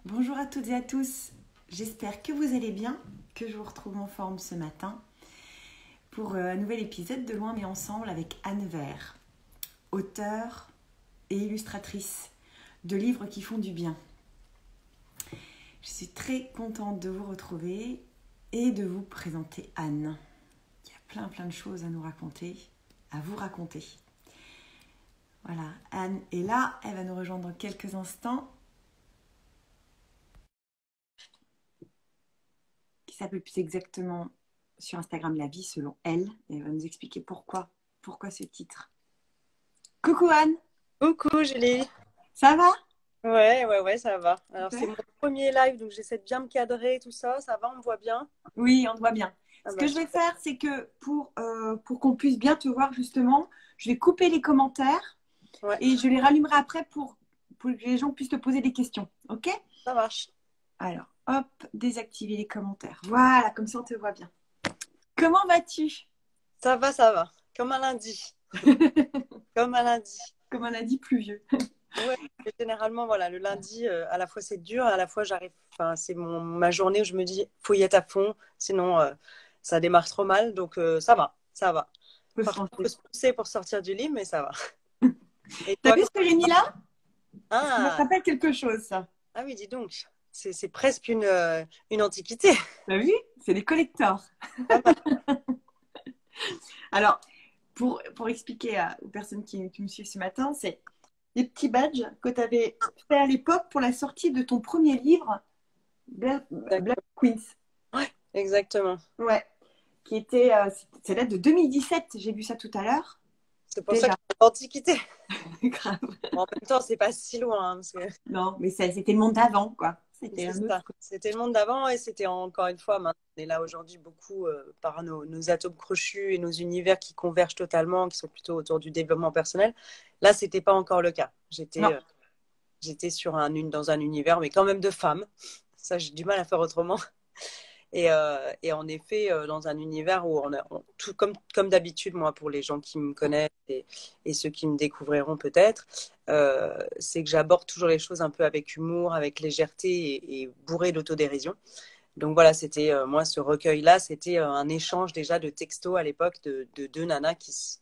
Bonjour à toutes et à tous, j'espère que vous allez bien, que je vous retrouve en forme ce matin pour un nouvel épisode de Loin mais ensemble avec Anne Vert, auteure et illustratrice de livres qui font du bien. Je suis très contente de vous retrouver et de vous présenter Anne. Il y a plein de choses à nous raconter, à vous raconter. Voilà, Anne est là, elle va nous rejoindre dans quelques instants. Qui s'appelle plus exactement sur Instagram La vie selon elle. Et elle va nous expliquer pourquoi ce titre. Coucou Anne, Coucou Julie. ça va? Ouais, ça va. Alors c'est Super. mon premier live, donc j'essaie de bien me cadrer, tout ça. Ça va, on me voit bien? Oui, on te voit bien. Ah Ce bah, que je vais faire, c'est que pour qu'on puisse bien te voir justement, je vais couper les commentaires ouais, et je les rallumerai après pour que les gens puissent te poser des questions. Ok? ça marche. Alors, hop, désactiver les commentaires. Voilà, comme ça on te voit bien. Comment vas-tu? Ça va. Comme un lundi. Comme un lundi. Comme on a dit, pluvieux. Ouais, mais généralement, voilà, le lundi, à la fois c'est dur, à la fois j'arrive, enfin, c'est ma journée où je me dis, faut y être à fond, sinon ça démarre trop mal. Donc ça va, ça va. Faut se Parfois, il faut lancer. se pousser pour sortir du lit, mais ça va. Et T'as toi, vu ce que j'ai mis là? Est-ce que ça te ah, rappelle quelque chose, ça? ah oui, dis donc, c'est presque une antiquité. T'as vu? C'est des collectors. Pas mal. Alors, pour expliquer aux personnes qui me suivent ce matin, c'est des petits badges que tu avais fait à l'époque pour la sortie de ton premier livre, Black Queens. Ouais, exactement. Ouais. Qui était, ça date de 2017, j'ai vu ça tout à l'heure. C'est pour ça que Déjà. je parle d'antiquité. Grave. Bon, en même temps, c'est pas si loin, hein, parce que Non, mais c'était le monde d'avant, quoi. C'était c'est un autre. ça. C'était le monde d'avant et c'était encore une fois, maintenant, on est là aujourd'hui beaucoup par nos atomes crochus et nos univers qui convergent totalement, qui sont plutôt autour du développement personnel. Là, c'était pas encore le cas. Non. J'étais dans un univers, mais quand même de femmes. Ça, j'ai du mal à faire autrement. Et en effet, dans un univers où tout comme d'habitude, moi, pour les gens qui me connaissent et ceux qui me découvriront peut-être, c'est que j'aborde toujours les choses un peu avec humour, avec légèreté et bourré d'autodérision. Donc voilà, c'était moi, ce recueil-là, c'était un échange déjà de textos à l'époque de deux nanas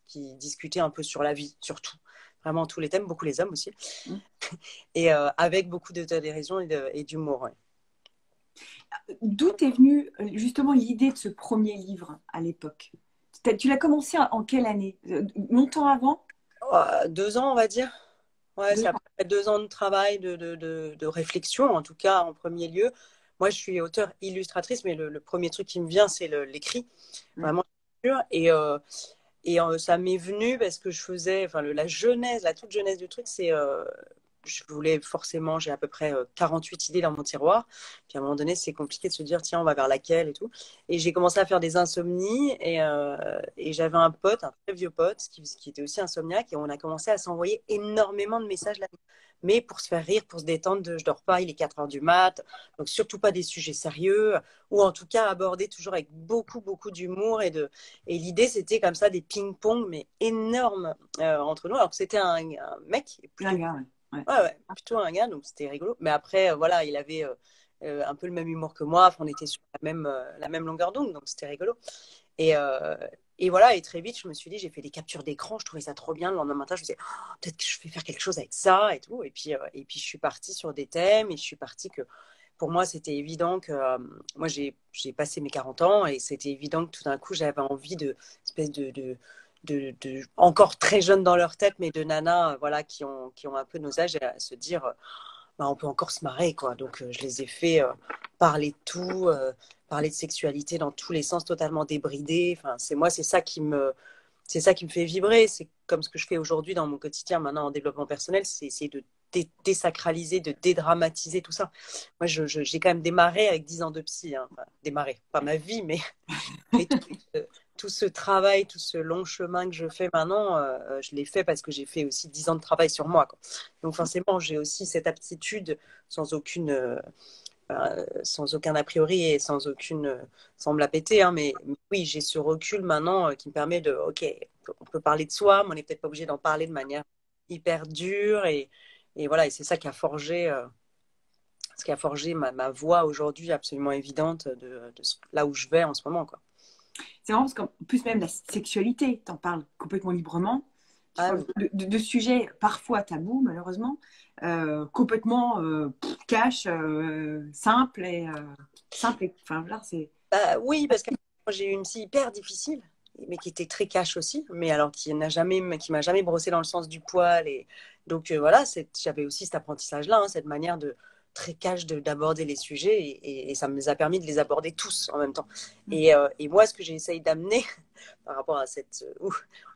qui discutaient un peu sur la vie, sur tout. Vraiment tous les thèmes, beaucoup les hommes aussi. Et avec beaucoup d'autodérision et d'humour. Ouais. D'où est venue justement l'idée de ce premier livre à l'époque? Tu l'as commencé en quelle année? Longtemps avant? 2 ans, on va dire. Ouais, Deux c'est ans. après 2 ans de travail, de réflexion, en tout cas, en premier lieu. Moi, je suis auteure illustratrice, mais le premier truc qui me vient, c'est l'écrit, Ouais. vraiment l'écriture. Et ça m'est venu parce que je faisais, enfin, la genèse, la toute jeunesse du truc, c'est, je voulais forcément, j'ai à peu près 48 idées dans mon tiroir. Puis à un moment donné, c'est compliqué de se dire, tiens, on va vers laquelle et tout. Et j'ai commencé à faire des insomnies et j'avais un pote, un très vieux pote, qui était aussi insomniaque et on a commencé à s'envoyer énormément de messages là. Mais pour se faire rire, pour se détendre, je dors pas, il est 4 heures du mat, donc surtout pas des sujets sérieux, ou en tout cas abordés toujours avec beaucoup d'humour et l'idée c'était comme ça des ping-pong mais énormes entre nous. Alors que c'était un mec Un plutôt gars, ouais. Ouais. ouais, plutôt un gars, donc c'était rigolo. Mais après, voilà, il avait un peu le même humour que moi. Enfin, on était sur la même longueur d'onde, donc c'était rigolo. Et, euh, et voilà, et très vite, je me suis dit, j'ai fait des captures d'écran, je trouvais ça trop bien. Le lendemain matin, je me disais, oh, peut-être que je vais faire quelque chose avec ça et tout. Et puis je suis partie sur des thèmes et je suis partie que pour moi, c'était évident que moi, j'ai passé mes 40 ans et c'était évident que tout d'un coup, j'avais envie de espèce encore très jeunes dans leur tête, mais de nanas voilà, qui ont un peu nos âges à se dire bah, on peut encore se marrer. Quoi. Donc, je les ai fait parler de tout, parler de sexualité dans tous les sens, totalement débridé. Enfin, c'est ça qui me fait vibrer. C'est comme ce que je fais aujourd'hui dans mon quotidien, maintenant en développement personnel, c'est essayer de désacraliser, de dédramatiser tout ça. Moi, j'ai quand même démarré avec 10 ans de psy. Hein. Enfin, démarré, pas ma vie, mais tout ce travail, tout ce long chemin que je fais maintenant, je l'ai fait parce que j'ai fait aussi 10 ans de travail sur moi. Quoi. Donc forcément, j'ai aussi cette aptitude sans aucun a priori et sans me la péter. Hein, mais oui, j'ai ce recul maintenant qui me permet de, ok, on peut parler de soi, mais on n'est peut-être pas obligé d'en parler de manière hyper dure. Et voilà, et c'est ça qui a forgé ce qui a forgé ma voix aujourd'hui absolument évidente là où je vais en ce moment, quoi. C'est marrant parce qu'en plus, même la sexualité, tu en parles complètement librement. Tu Ah parles oui. de sujets parfois tabous, malheureusement, complètement cash, simple. Enfin, là, c'est. Bah, oui, parce que moi, j'ai eu une psy hyper difficile, mais qui était très cash aussi, mais alors qui m'a jamais brossé dans le sens du poil. Et donc voilà, j'avais aussi cet apprentissage-là, hein, cette manière de très cash d'aborder les sujets, et ça me a permis de les aborder tous en même temps. Et moi, ce que j'essaye d'amener par rapport à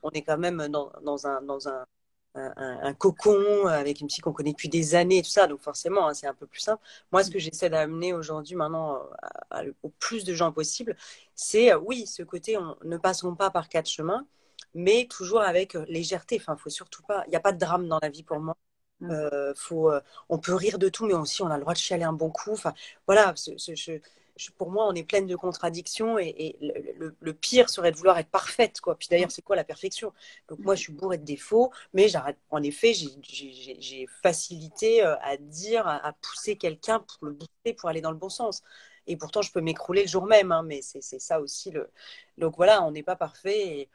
on est quand même dans un cocon avec une psy qu'on connaît depuis des années et tout ça, donc forcément, hein, c'est un peu plus simple. Moi, ce que j'essaie d'amener aujourd'hui, maintenant, au plus de gens possible, c'est, oui, ce côté, ne passons pas par quatre chemins, mais toujours avec légèreté. Enfin, faut surtout pas, il n'y a pas de drame dans la vie pour moi. On peut rire de tout, mais aussi on a le droit de chialer un bon coup. Enfin, voilà, pour moi, on est pleine de contradictions, et le pire serait de vouloir être parfaite, quoi. Puis d'ailleurs, c'est quoi la perfection? Donc moi, je suis bourrée de défauts, mais j'arrête. En effet, j'ai facilité à dire, à pousser quelqu'un pour le booster, pour aller dans le bon sens. Et pourtant, je peux m'écrouler le jour même, hein, mais c'est ça aussi le. Donc voilà, on n'est pas parfait.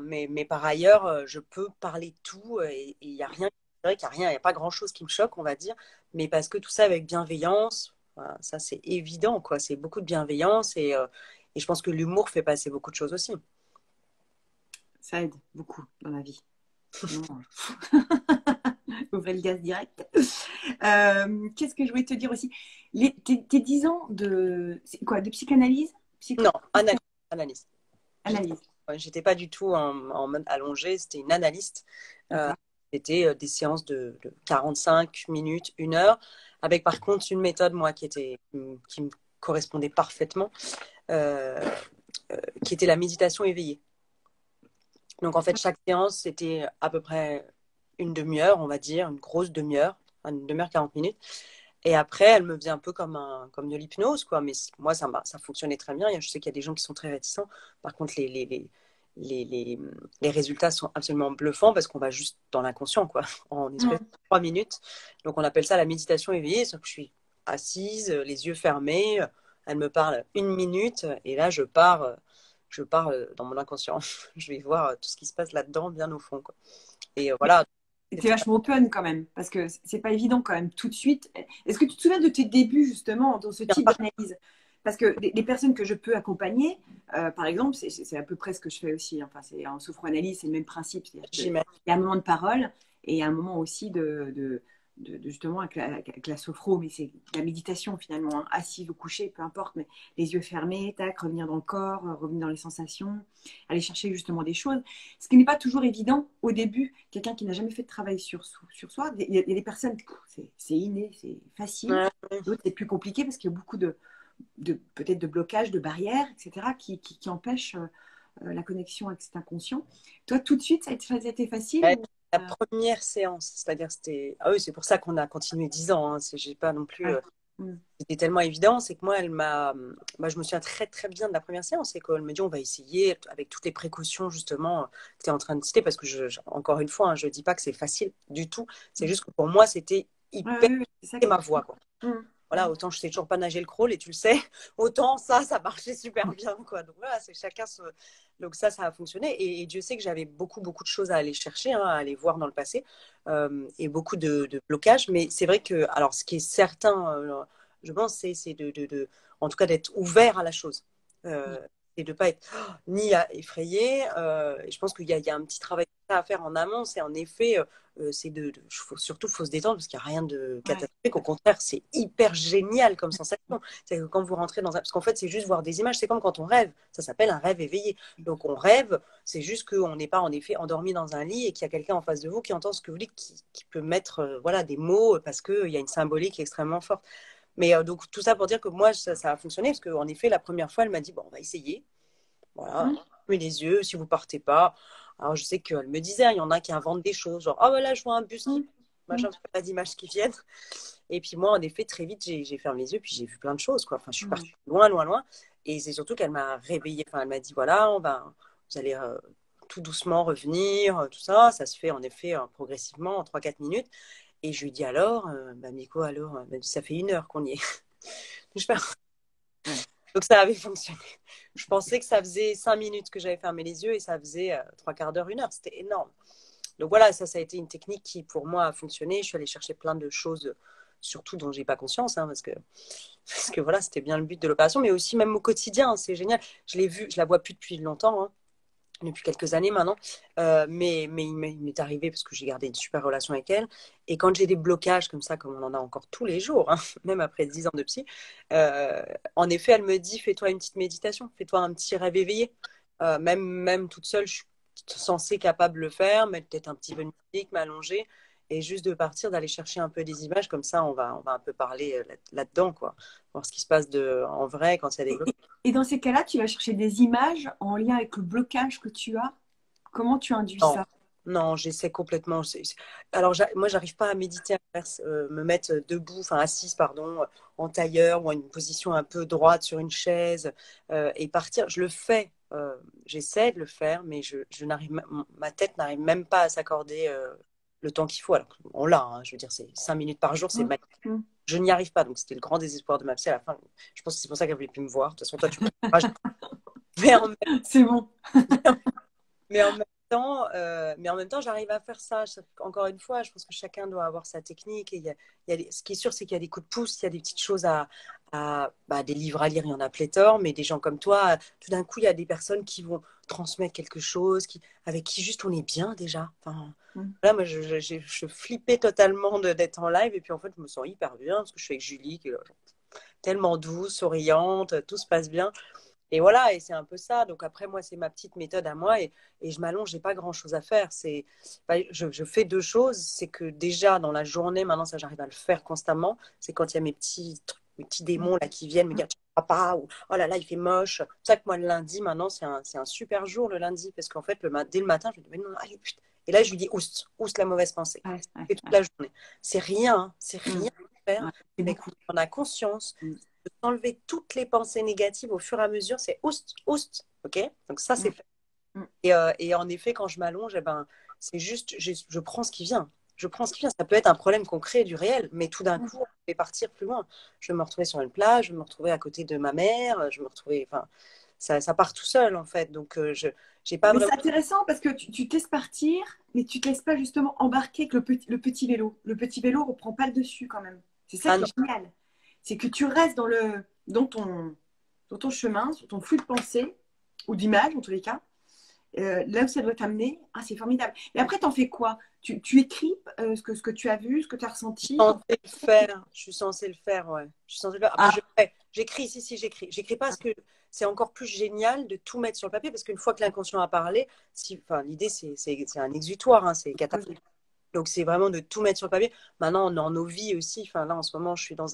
Mais par ailleurs, je peux parler de tout, et il n'y a rien, c'est vrai qu'il n'y a rien, il n'y a pas grand-chose qui me choque, on va dire, mais parce que tout ça avec bienveillance, voilà, ça c'est évident, quoi. C'est beaucoup de bienveillance, et je pense que l'humour fait passer beaucoup de choses aussi. Ça aide beaucoup dans la vie. Sinon, ouvrez le gaz direct. Qu'est-ce que je voulais te dire aussi? Tes 10 ans c'est quoi, de psychanalyse? Non, analyse. Analyse. J'étais pas du tout en mode allongé, c'était une analyste. Euh, D'accord. C'était des séances de 45 minutes, 1 heure, avec par contre une méthode, moi, qui me correspondait parfaitement, euh, qui était la méditation éveillée. Donc en fait, chaque séance, c'était à peu près une demi-heure, on va dire, une grosse demi-heure, une demi-heure, 40 minutes. Et après, elle me faisait un peu comme de l'hypnose, quoi. Mais moi, ça fonctionnait très bien. Je sais qu'il y a des gens qui sont très réticents. Par contre, les, les, les résultats sont absolument bluffants, parce qu'on va juste dans l'inconscient, quoi, en espèce de 3 minutes. Donc, on appelle ça la méditation éveillée. C'est que je suis assise, les yeux fermés. Elle me parle 1 minute, et là, je pars dans mon inconscient. Je vais voir tout ce qui se passe là-dedans, bien au fond, quoi. Et voilà. T'es vachement open quand même, parce que c'est pas évident quand même tout de suite. Est-ce que tu te souviens de tes débuts justement dans ce type d'analyse? Parce que les personnes que je peux accompagner, par exemple, c'est à peu près ce que je fais aussi. Enfin, c'est en sophroanalyse, c'est le même principe. C'est-à-dire qu'il J'imagine. y a un moment de parole et il y a un moment aussi justement avec la sophro, mais c'est la méditation finalement, hein, assise ou couchée, peu importe, mais les yeux fermés, tac, revenir dans le corps, revenir dans les sensations, aller chercher justement des choses. Ce qui n'est pas toujours évident au début, quelqu'un qui n'a jamais fait de travail sur soi. Il y a des personnes, c'est inné, c'est facile. Ouais. D'autres, c'est plus compliqué parce qu'il y a beaucoup peut-être de blocages, de barrières, etc., qui empêchent la connexion avec cet inconscient. Toi, tout de suite, ça a été facile Ouais, ou, la première séance, c'est-à-dire c'était. Ah oui, c'est pour ça qu'on a continué 10 ans, hein. J'ai pas non plus. ouais. Mm. C'était tellement évident, c'est que moi, je me souviens très très bien de la première séance, c'est qu'elle me dit on va essayer avec toutes les précautions justement que tu es en train de citer, parce que encore une fois, hein, je dis pas que c'est facile du tout, c'est juste que pour moi c'était Ouais, hyper, c'est ça c'est qui ma est. voix, quoi. Mm. Voilà, autant je sais toujours pas nager le crawl, et tu le sais, autant ça marchait super bien, quoi. Donc voilà, c'est chacun donc ça a fonctionné, et Dieu sait que j'avais beaucoup beaucoup de choses à aller chercher, hein, à aller voir dans le passé, et beaucoup de blocages. Mais c'est vrai que, alors, ce qui est certain, je pense, c'est en tout cas d'être ouvert à la chose. Et de ne pas être ni effrayé. Et je pense qu'il y a un petit travail à faire en amont. C'est en effet, c'est surtout, faut se détendre, parce qu'il n'y a rien de Ouais. catastrophique. Au contraire, c'est hyper génial comme sensation. C'est que quand vous rentrez dans un. Parce qu'en fait, c'est juste voir des images. C'est comme quand on rêve. Ça s'appelle un rêve éveillé. Donc on rêve, c'est juste qu'on n'est pas en effet endormi dans un lit, et qu'il y a quelqu'un en face de vous qui entend ce que vous dites, qui peut mettre voilà, des mots, parce qu'il y a une symbolique extrêmement forte. Mais donc tout ça pour dire que moi, ça a fonctionné, parce qu'en effet, la première fois, elle m'a dit, bon, on va essayer. Voilà, Mm. fermez les yeux, si vous partez pas. Alors je sais qu'elle me disait, hein, il y en a qui inventent des choses, genre, oh voilà, je vois un bus qui. Mm. Machin, parce qu'il n'y a pas d'images qui viennent. Et puis moi, en effet, très vite, j'ai fermé les yeux, puis j'ai vu plein de choses, quoi. Enfin, je suis Mm. partie loin, loin, loin. Et c'est surtout qu'elle m'a réveillée. Enfin, elle m'a dit, voilà, vous allez tout doucement revenir, tout ça. Ça se fait en effet progressivement, en 3-4 minutes. Et je lui dis alors, Miko, alors, elle m'a dit, ça fait 1 heure qu'on y est. Je fais, donc ça avait fonctionné. Je pensais que ça faisait 5 minutes que j'avais fermé les yeux et ça faisait 3/4 d'heure, 1 heure. C'était énorme. Donc voilà, ça a été une technique qui pour moi a fonctionné. Je suis allée chercher plein de choses, surtout dont j'ai pas conscience, hein, parce que voilà, c'était bien le but de l'opération, mais aussi même au quotidien, c'est génial. Je l'ai vue, je la vois plus depuis longtemps, hein, depuis quelques années maintenant, mais il m'est arrivé parce que j'ai gardé une super relation avec elle. Et quand j'ai des blocages comme ça, comme on en a encore tous les jours, hein, même après 10 ans de psy, euh, en effet, elle me dit, fais-toi une petite méditation, fais-toi un petit rêve éveillé. Même toute seule, je suis censée capable de le faire, mettre peut-être un petit peu de musique, m'allonger, et juste de partir, d'aller chercher un peu des images, comme ça, on va un peu parler là-dedans, quoi. Voir ce qui se passe en vrai quand il y a des blocages. Et dans ces cas-là, tu vas chercher des images en lien avec le blocage que tu as. Comment tu induis Non, ça? non, j'essaie complètement. Alors, moi, j'arrive pas à méditer, me mettre debout, enfin assise, pardon, en tailleur ou en une position un peu droite sur une chaise et partir. Je le fais, j'essaie de le faire, mais je n'arrive, ma tête n'arrive même pas à s'accorder le temps qu'il faut. Alors, on l'a, hein, je veux dire, c'est 5 minutes par jour, c'est Mmh, magnifique. mmh. Je n'y arrive pas, donc c'était le grand désespoir de ma psy à la fin. Je pense que c'est pour ça qu'elle voulait plus me voir. De toute façon, toi, tu peux pas. Mais en C'est bon. Mais en même temps, j'arrive à faire ça. Encore une fois, je pense que chacun doit avoir sa technique. Et ce qui est sûr, c'est qu'il y a des coups de pouce, il y a des petites choses des livres à lire, il y en a pléthore, mais des gens comme toi, tout d'un coup, il y a des personnes qui vont transmettre quelque chose, avec qui juste on est bien déjà. Enfin, Mmh. là, moi, je flippais totalement d'être en live, et puis en fait, je me sens hyper bien parce que je suis avec Julie, qui est tellement douce, souriante, tout se passe bien. Et voilà, et c'est un peu ça. Donc après, moi, c'est ma petite méthode à moi et je m'allonge, j'ai pas grand-chose à faire. Je fais 2 choses. C'est que déjà, dans la journée, maintenant, ça, j'arrive à le faire constamment. C'est quand il y a mes petits trucs, mes petits démons là qui viennent me dire, tu ne pas, ou oh là là, il fait moche. C'est pour ça que moi, le lundi, maintenant, c'est un super jour, le lundi, parce qu'en fait, dès le matin, je me dis, mais non, allez, putain. Et là, je lui dis, oust, oust la mauvaise pensée. Ouais, ouais, Et toute ouais. la journée. C'est rien, hein, c'est Mmh. rien à faire. Ouais, c'est Mais beaucoup. quand on a conscience, Mmh. de s'enlever toutes les pensées négatives au fur et à mesure, c'est oust, oust, ok. Donc ça, c'est Mmh. fait. Mmh. Et en effet, quand je m'allonge, eh ben, c'est juste, je prends ce qui vient. Je prends ce qui vient. Ça peut être un problème concret du réel, mais tout d'un coup, je vais partir plus loin. Je vais me retrouver sur une plage, je vais me retrouver à côté de ma mère, je vais me retrouver, enfin, ça part tout seul, en fait. Donc, je j'ai pas Mais vraiment... c'est intéressant parce que tu te laisses partir, mais tu te laisses pas justement embarquer avec le petit vélo. Le petit vélo reprend pas le dessus quand même. C'est ça Ah qui non, est génial. C'est que tu restes dans ton chemin, sur ton flux de pensée, ou d'image en tous les cas, là où ça doit t'amener. Ah, c'est formidable. Mais après, t'en fais quoi? Tu écris ce que tu as vu, ce que tu as ressenti? censée le faire. Je suis censée le faire, ouais. Je suis censée le faire. Enfin, Ah, j'écris, si, j'écris. J'écris parce que c'est encore plus génial de tout mettre sur le papier parce qu'une fois que l'inconscient a parlé, enfin, l'idée, c'est un exutoire, hein, c'est cathartique. Donc, c'est vraiment de tout mettre sur le papier. Maintenant, dans nos vies aussi, enfin, là, en ce moment, je suis dans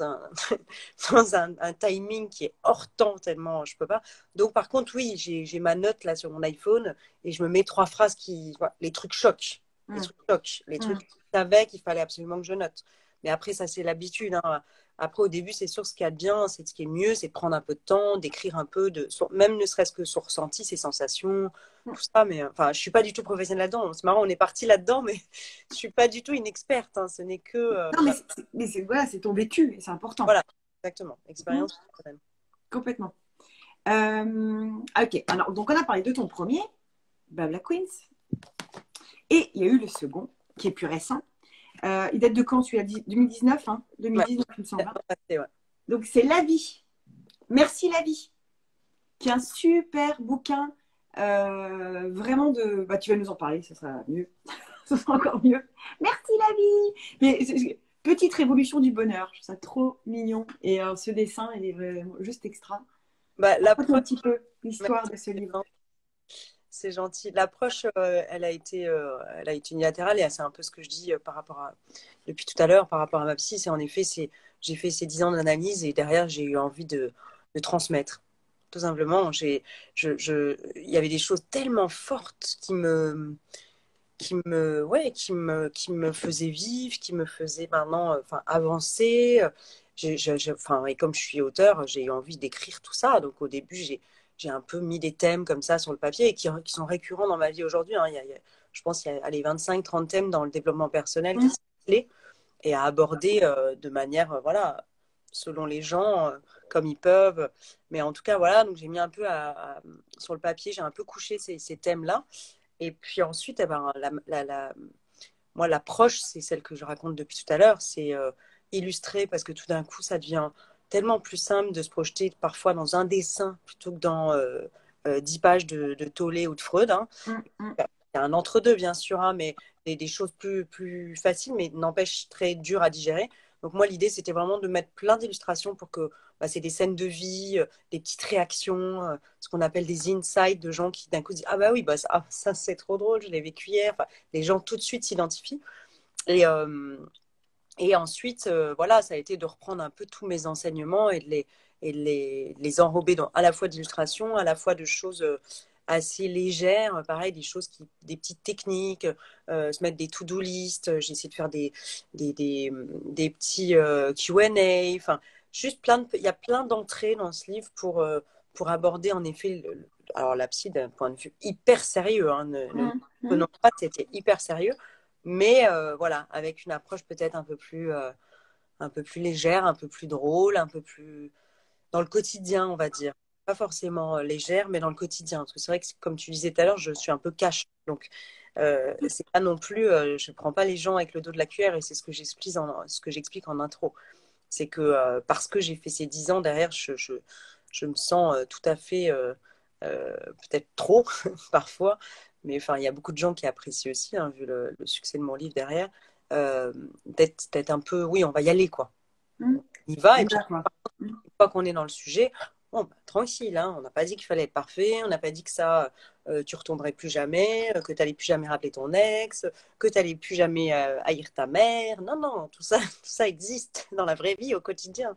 dans un timing qui est hors temps tellement je peux pas. Donc, par contre, oui, j'ai ma note là sur mon iPhone et je me mets 3 phrases voilà, les trucs choquent. Les hum, trucs choquent. Les trucs hum, que je savais qu'il fallait absolument que je note. Mais après, ça, c'est l'habitude, hein. Après, au début, c'est sûr, ce qu'il y a de bien, c'est ce qui est mieux, c'est de prendre un peu de temps, d'écrire un peu, même ne serait-ce que son ressenti, ses sensations, hum. tout ça. Mais enfin, je suis pas du tout professionnelle là-dedans. C'est marrant, on est parti là-dedans, mais je suis pas du tout une experte, hein. Ce n'est que Non, mais voilà, c'est ton vécu et c'est important. voilà, exactement, Hum, expérience. complètement. Ok, alors, donc on a parlé de ton premier, Blabla Queens, et il y a eu le second, qui est plus récent. Il date de quand? Tu as dit 2019, hein? Ouais, 2019, il me semble, hein. ouais. Donc c'est La vie. Merci La vie, qui est un super bouquin, vraiment de. Bah, tu vas nous en parler, ça sera mieux. Ça sera encore mieux. Merci La vie. Mais petite révolution du bonheur, je trouve ça trop mignon. Et ce dessin, il est vraiment juste extra. Bah, Raconte un l'approche, petit peu l'histoire de ce livre. c'est gentil. L'approche, elle a été unilatérale et c'est un peu ce que je dis depuis tout à l'heure par rapport à ma psy. C'est en effet, j'ai fait ces 10 ans d'analyse et derrière, j'ai eu envie de transmettre. Tout simplement, il y avait des choses tellement fortes qui me faisaient vivre, qui me faisaient maintenant, enfin, avancer. Enfin, et comme je suis auteur, j'ai eu envie d'écrire tout ça. Donc au début, j'ai un peu mis des thèmes comme ça sur le papier et qui sont récurrents dans ma vie aujourd'hui, hein. Je pense qu'il y a allez, 25-30 thèmes dans le développement personnel qui Mmh. sont clés. et à aborder de manière, voilà, selon les gens, comme ils peuvent. Mais en tout cas, voilà, donc j'ai mis un peu sur le papier, j'ai un peu couché ces thèmes-là. Et puis ensuite, eh ben, moi, l'approche, c'est celle que je raconte depuis tout à l'heure, c'est illustrer parce que tout d'un coup, ça devient tellement plus simple de se projeter parfois dans un dessin plutôt que dans 10 pages de Tollé ou de Freud, hein. Mm, mm. Il y a un entre-deux, bien sûr, hein, mais des choses plus faciles, mais n'empêche très dures à digérer. Donc moi, l'idée, c'était vraiment de mettre plein d'illustrations pour que bah, c'est des scènes de vie, des petites réactions, ce qu'on appelle des insights de gens qui d'un coup disent ah bah oui, bah, ça c'est trop drôle, je l'ai vécu hier. Enfin, les gens tout de suite s'identifient. Et, et ensuite, voilà, ça a été de reprendre un peu tous mes enseignements et de les enrober dans à la fois d'illustrations, à la fois de choses assez légères, pareil, des petites techniques, se mettre des to-do list, j'ai essayé de faire des petits Q&A, enfin, juste il y a plein d'entrées dans ce livre pour aborder en effet, alors la psy d'un point de vue hyper sérieux, hein, ne Mm, mm. prenons pas, c'était hyper sérieux, mais voilà, avec une approche peut-être un peu plus légère, un peu plus drôle, un peu plus dans le quotidien, on va dire. Pas forcément légère, mais dans le quotidien. Parce que c'est vrai que, comme tu disais tout à l'heure, je suis un peu cash. Donc, c'est pas non plus, je prends pas les gens avec le dos de la cuillère et c'est ce que j'explique en intro. C'est que parce que j'ai fait ces 10 ans derrière, je me sens tout à fait, peut-être trop parfois, mais enfin, il y a beaucoup de gens qui apprécient aussi, hein, vu le succès de mon livre derrière, d'être un peu, oui, on va y aller, quoi. Mm. On y va, On et y puis va, quoi. Mm. une fois qu'on est dans le sujet, bon, bah, tranquille, hein, on n'a pas dit qu'il fallait être parfait, on n'a pas dit que ça, tu retomberais plus jamais, que tu n'allais plus jamais rappeler ton ex, que tu n'allais plus jamais haïr ta mère. Non, non, tout ça, tout ça existe dans la vraie vie, au quotidien.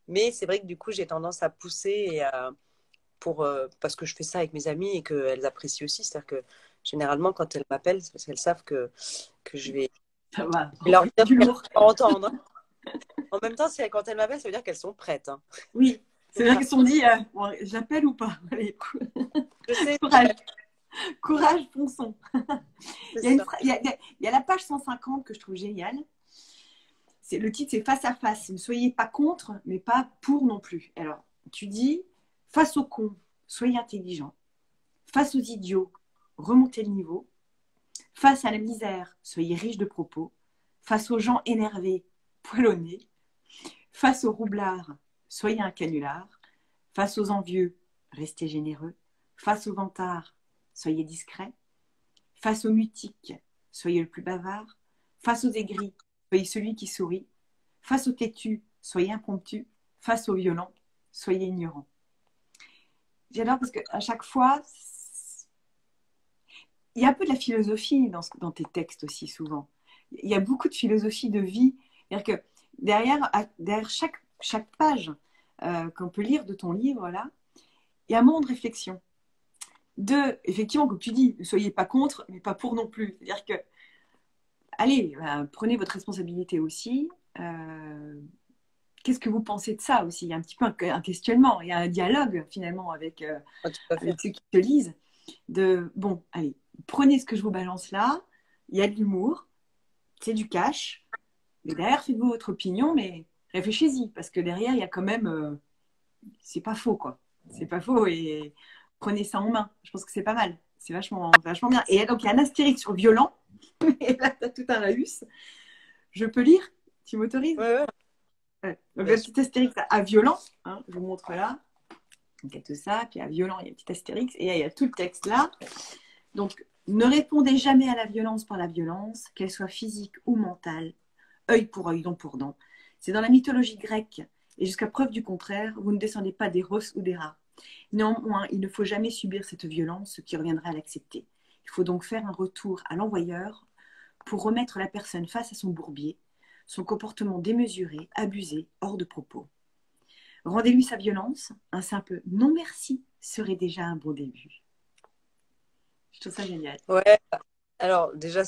Mais c'est vrai que du coup, j'ai tendance à pousser parce que je fais ça avec mes amies et qu'elles apprécient aussi. C'est-à-dire que généralement, quand elles m'appellent, c'est parce qu'elles savent que Ça va, je vais leur dire du ce qu'elles lourd. veulent entendre. En même temps, quand elles m'appellent, ça veut dire qu'elles sont prêtes, hein. Oui, c'est Donc, vrai qu'ils se sont dit, bon, j'appelle ou pas? Allez, je sais, courage, courage, fonçons. c'est Il y a, ça. il y a la page 150 que je trouve géniale. Le titre, c'est Face à face. Ne soyez pas contre, mais pas pour non plus. Alors, tu dis, face aux cons, soyez intelligents. Face aux idiots, remontez le niveau. Face à la misère, soyez riche de propos. Face aux gens énervés, poilonnez. Face aux roublards, soyez un canular. Face aux envieux, restez généreux. Face aux vantards, soyez discrets. Face aux mutiques, soyez le plus bavard. Face aux aigris, soyez celui qui sourit. Face aux têtus, soyez impromptu. Face aux violents, soyez ignorants. J'adore parce qu'à chaque fois, il y a un peu de la philosophie dans tes textes aussi, souvent. Il y a beaucoup de philosophie de vie. C'est-à-dire que derrière chaque page qu'on peut lire de ton livre, là, il y a un moment de réflexion. Effectivement, comme tu dis, ne soyez pas contre, mais pas pour non plus. C'est-à-dire que, allez, prenez votre responsabilité aussi. Qu'est-ce que vous pensez de ça aussi? Il y a un petit peu un questionnement, il y a un dialogue finalement Ouais, tout à fait. avec ceux qui te lisent. Bon, allez, prenez ce que je vous balance là, il y a de l'humour, c'est du cash, mais derrière, faites-vous votre opinion, mais réfléchissez-y, parce que derrière, il y a quand même, c'est pas faux, quoi. C'est pas faux, et prenez ça en main. Je pense que c'est pas mal. C'est vachement, vachement bien. Et donc, il y a un astérix sur violent, et là, tu as tout un laïus. Je peux lire? Tu m'autorises? Ouais, ouais, Ouais. Donc, bien le sûr. petit astérix à violent, hein, je vous montre là. Donc, il y a tout ça, puis à violent, il y a un petit astérix, et il y a tout le texte là. Donc, ne répondez jamais à la violence par la violence, qu'elle soit physique ou mentale, œil pour œil, dent pour dent. C'est dans la mythologie grecque, et jusqu'à preuve du contraire, vous ne descendez pas des rosses ou des rats. Néanmoins, il ne faut jamais subir cette violence, ce qui reviendrait à l'accepter. Il faut donc faire un retour à l'envoyeur pour remettre la personne face à son bourbier, son comportement démesuré, abusé, hors de propos. Rendez-lui sa violence, un simple non merci serait déjà un bon début. Je trouve ça génial. Ouais. Alors déjà,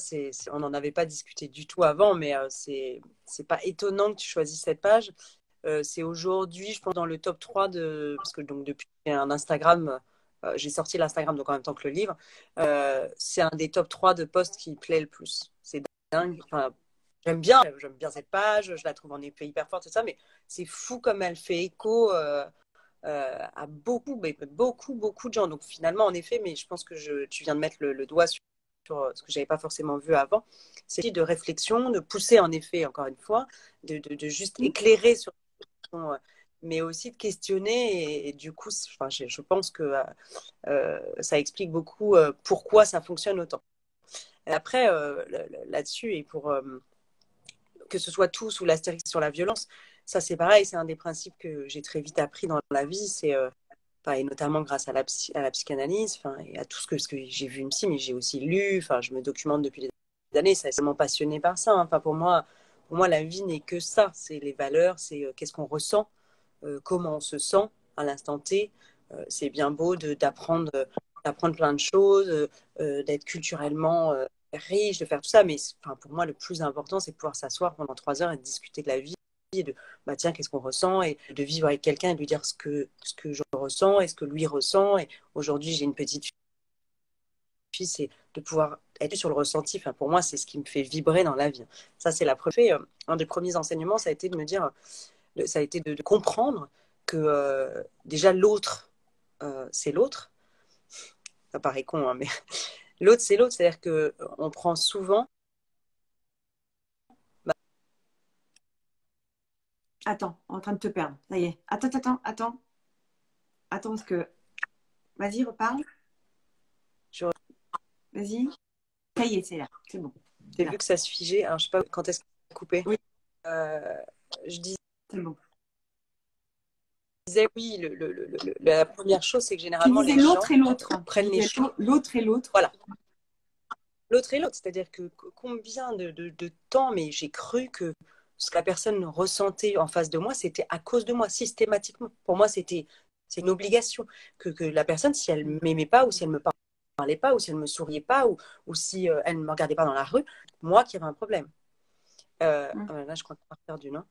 on n'en avait pas discuté du tout avant, mais c'est pas étonnant que tu choisisses cette page. C'est aujourd'hui, je pense, dans le top 3 parce que donc depuis que j'ai un Instagram, j'ai sorti l'Instagram donc en même temps que le livre. C'est un des top 3 de posts qui plaît le plus. C'est dingue. Enfin, j'aime bien cette page, je la trouve en effet hyper forte, tout ça, mais c'est fou comme elle fait écho à beaucoup, beaucoup de gens. Donc finalement, en effet, mais je pense que tu viens de mettre le doigt sur ce que j'avais pas forcément vu avant, c'est de réflexion, de pousser en effet, encore une fois, de juste éclairer sur mais aussi de questionner et du coup, enfin, je pense que ça explique beaucoup pourquoi ça fonctionne autant. Et après, là-dessus, et pour que ce soit tout sous l'astérix sur la violence, ça c'est pareil, c'est un des principes que j'ai très vite appris dans la vie, c'est et notamment grâce à la psychanalyse, et à tout ce que j'ai vu ici, mais j'ai aussi lu, je me documente depuis des années, ça est tellement passionné par ça. Hein. Pour moi, la vie n'est que ça, c'est les valeurs, c'est qu'est-ce qu'on ressent, comment on se sent à l'instant T. C'est bien beau d'apprendre plein de choses, d'être culturellement riche, de faire tout ça, mais pour moi, le plus important, c'est de pouvoir s'asseoir pendant 3 heures et de discuter de la vie et de tiens, qu'est-ce qu'on ressent et de vivre avec quelqu'un et de lui dire ce que je ressens et ce que lui ressent. Et aujourd'hui, j'ai une petite fille, c'est de pouvoir être sur le ressenti. Pour moi, c'est ce qui me fait vibrer dans la vie. Ça, c'est la première. Un des premiers enseignements, ça a été de me dire, ça a été de comprendre que déjà l'autre, c'est l'autre. Ça paraît con, hein, mais l'autre, c'est l'autre. C'est-à-dire qu'on prend souvent. Attends, on est en train de te perdre. Ça y est. Attends. Attends, parce que. Vas-y, reparle. Vas-y. Ça y est, c'est là. C'est bon. J'ai vu que ça se figeait. Alors, je sais pas quand est-ce que ça a coupé. Oui. Je disais. C'est bon. Oui, la première chose, c'est que généralement, les gens prennent les choses. L'autre et l'autre. Voilà. L'autre et l'autre. C'est-à-dire que combien de temps, mais j'ai cru que ce que la personne ressentait en face de moi, c'était à cause de moi, systématiquement. Pour moi, c'est une obligation. Que la personne, si elle ne m'aimait pas ou si elle ne me parlait pas ou si elle ne me souriait pas ou si elle ne me regardait pas dans la rue, moi qui avais un problème. Là, je crois qu'on a perdu, non?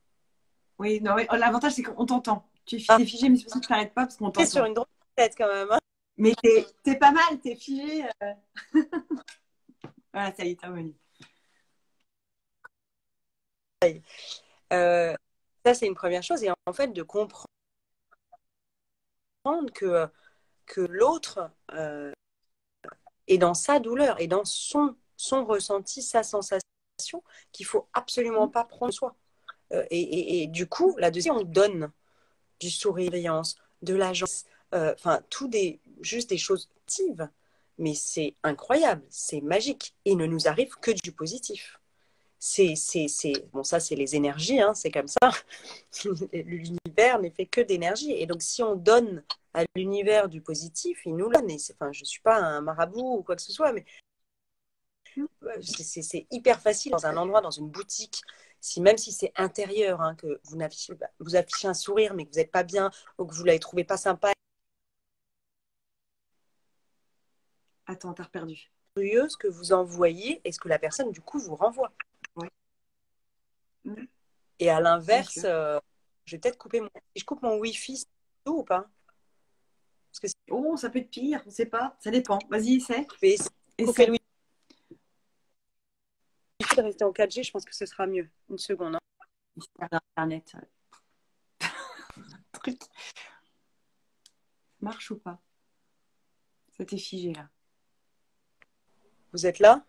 Oui, non, mais l'avantage, c'est qu'on t'entend. Tu es figé, mais c'est pour ça que je t'arrête pas, parce qu'on t'entend. T'es sur une drôle de tête quand même. Hein, mais t'es pas mal, t'es figé. Voilà, ça y est, t'as revenu. Ça, c'est une première chose. Et en fait, de comprendre que l'autre est dans sa douleur et dans son ressenti, sa sensation, qu'il faut absolument pas prendre soi. Et du coup, la deuxième, on donne du sourire, de l'agence, juste des choses positives. Mais c'est incroyable, c'est magique. Et il ne nous arrive que du positif. Bon, ça, c'est les énergies, hein, c'est comme ça. L'univers n'est fait que d'énergie. Et donc, si on donne à l'univers du positif, il nous donne. Je ne suis pas un marabout ou quoi que ce soit, mais c'est hyper facile dans un endroit, dans une boutique, même si c'est intérieur, hein, que vous affichez un sourire, mais que vous n'êtes pas bien ou que vous ne l'avez trouvé pas sympa. Attends, t'as perdu. Ce que vous envoyez et ce que la personne, du coup, vous renvoie. Oui. Et à l'inverse, je vais peut-être couper si je coupe mon Wi-Fi, c'est tout ou pas? Parce que ça peut être pire, on ne sait pas. Ça dépend. Vas-y, essaie. je vais couper le Wi-Fi, de rester en 4G, je pense que ce sera mieux. Une seconde. Hein. Internet. Truc. Marche ou pas? Ça t'est figé là. Vous êtes là?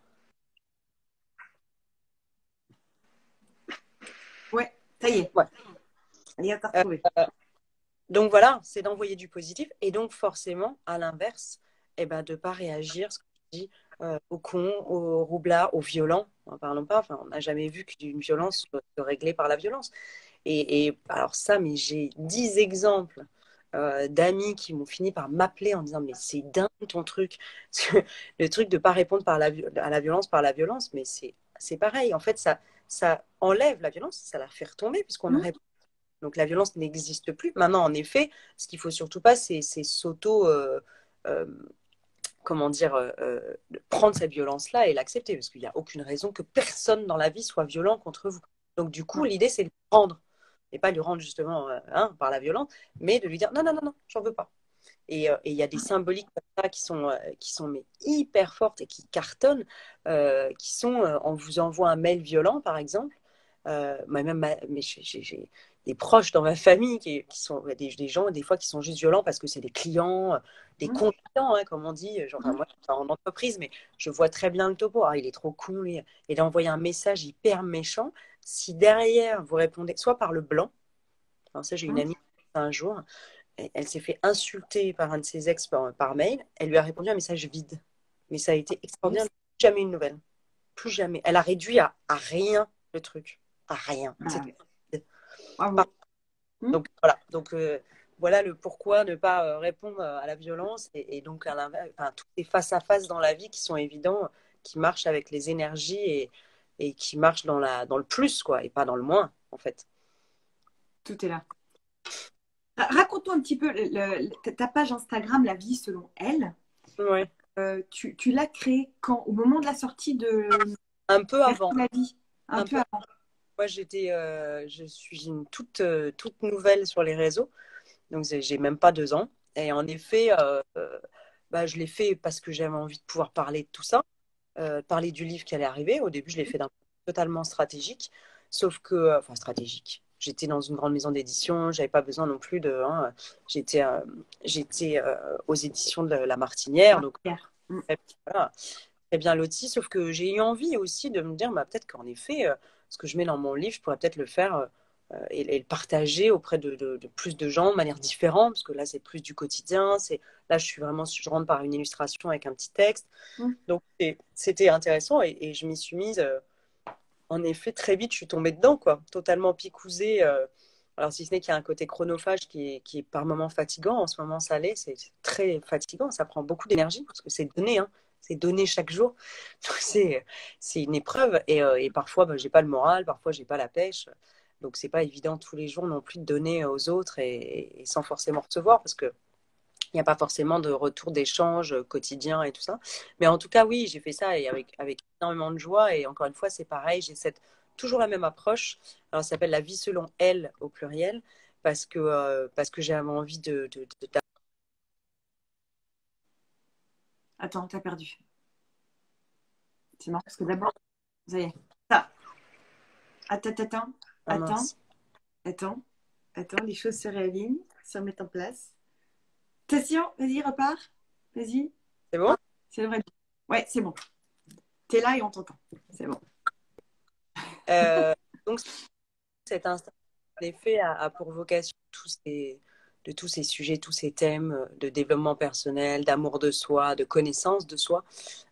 Ouais, ça y est. Ouais. Allez, on t'a retrouvé. Donc voilà, c'est d'envoyer du positif et donc forcément, à l'inverse, de ne pas réagir, ce que je dis, au con, au roublard, au violent. N'en parlons pas, on n'a jamais vu qu'une violence soit réglée par la violence. Et alors ça, mais j'ai 10 exemples d'amis qui m'ont fini par m'appeler en disant mais c'est dingue ton truc. Le truc de ne pas répondre à la violence par la violence, mais c'est pareil. En fait, ça enlève la violence, ça la fait retomber puisqu'on ne répond. Donc la violence n'existe plus. Maintenant, en effet, ce qu'il faut surtout pas, c'est comment dire, prendre cette violence-là et l'accepter, parce qu'il n'y a aucune raison que personne dans la vie soit violent contre vous. Donc du coup, l'idée, c'est de lui rendre, et pas lui rendre justement par la violence, mais de lui dire non, non, non, non, j'en veux pas. Et il y a des symboliques comme ça qui sont mais hyper fortes et qui cartonnent, qui sont on vous envoie un mail violent, par exemple. Mais j'ai des proches dans ma famille qui sont des gens, des fois, qui sont juste violents parce que c'est des clients, des Mmh. consultants, hein, comme on dit. Genre, enfin, Mmh. moi, je suis en entreprise, mais je vois très bien le topo. Ah, il est trop con, lui. Il a envoyé un message hyper méchant. Si derrière, vous répondez soit par le blanc, alors ça, j'ai une Mmh. amie un jour, elle s'est fait insulter par un de ses ex par mail. Elle lui a répondu un message vide. Mais ça a été extraordinaire. Yes. Jamais une nouvelle. Plus jamais. Elle a réduit à rien le truc. À rien. Bah, C'était bravo. Mmh. donc voilà. Donc voilà le pourquoi ne pas répondre à la violence et donc à l'inverse, enfin, tous les face à face dans la vie qui sont évidents, qui marchent avec les énergies et qui marchent dans le plus quoi et pas dans le moins en fait. Tout est là. Raconte-nous un petit peu ta page Instagram, La vie selon elle. Ouais. Tu l'as créée quand? Au moment de la sortie de Un peu Merci avant. la vie. Un Un peu peu. avant. Moi je suis une toute nouvelle sur les réseaux. Donc, j'ai même pas 2 ans. Et en effet, bah, je l'ai fait parce que j'avais envie de pouvoir parler de tout ça, parler du livre qui allait arriver. Au début, je l'ai fait d'un point de vue totalement stratégique, sauf que, enfin, stratégique. J'étais dans une grande maison d'édition, j'avais pas besoin non plus de. Hein, j'étais aux éditions de La Martinière, donc Pierre. Mmh. voilà, très bien loti. Sauf que j'ai eu envie aussi de me dire, bah, peut-être qu'en effet, ce que je mets dans mon livre, je pourrais peut-être le faire et le partager auprès de plus de gens de manière différente, parce que là, c'est plus du quotidien. Là, je rentre par une illustration avec un petit texte. Mmh. Donc, c'était intéressant et je m'y suis mise. En effet, très vite, je suis tombée dedans, quoi. Totalement picousée. Alors, si ce n'est qu'il y a un côté chronophage qui est par moments fatigant. En ce moment, ça l'est. C'est très fatigant. Ça prend beaucoup d'énergie parce que c'est donné, hein. C'est donné chaque jour. Donc, c'est une épreuve. Et parfois, bah, j'ai pas le moral. Parfois, j'ai pas la pêche. Donc, c'est pas évident tous les jours non plus de donner aux autres et sans forcément recevoir parce que il n'y a pas forcément de retour d'échange quotidien et tout ça. Mais en tout cas, oui, j'ai fait ça et avec énormément de joie. Et encore une fois, c'est pareil, toujours la même approche. Alors, ça s'appelle la vie selon elle au pluriel parce que j'avais envie Attends, t'as perdu. C'est marrant parce que d'abord, ça y est. Ça. Attends, attends, ah, attends, mince. attends, attends, les choses se réalignent, se remettent en place. Attention, vas-y, repars. Vas-y. C'est bon? C'est le vrai. Ouais, c'est bon. T'es là et on t'entend. C'est bon. Euh, donc, cet instant, en effet, a pour vocation de tous ces sujets, tous ces thèmes de développement personnel, d'amour de soi, de connaissance de soi.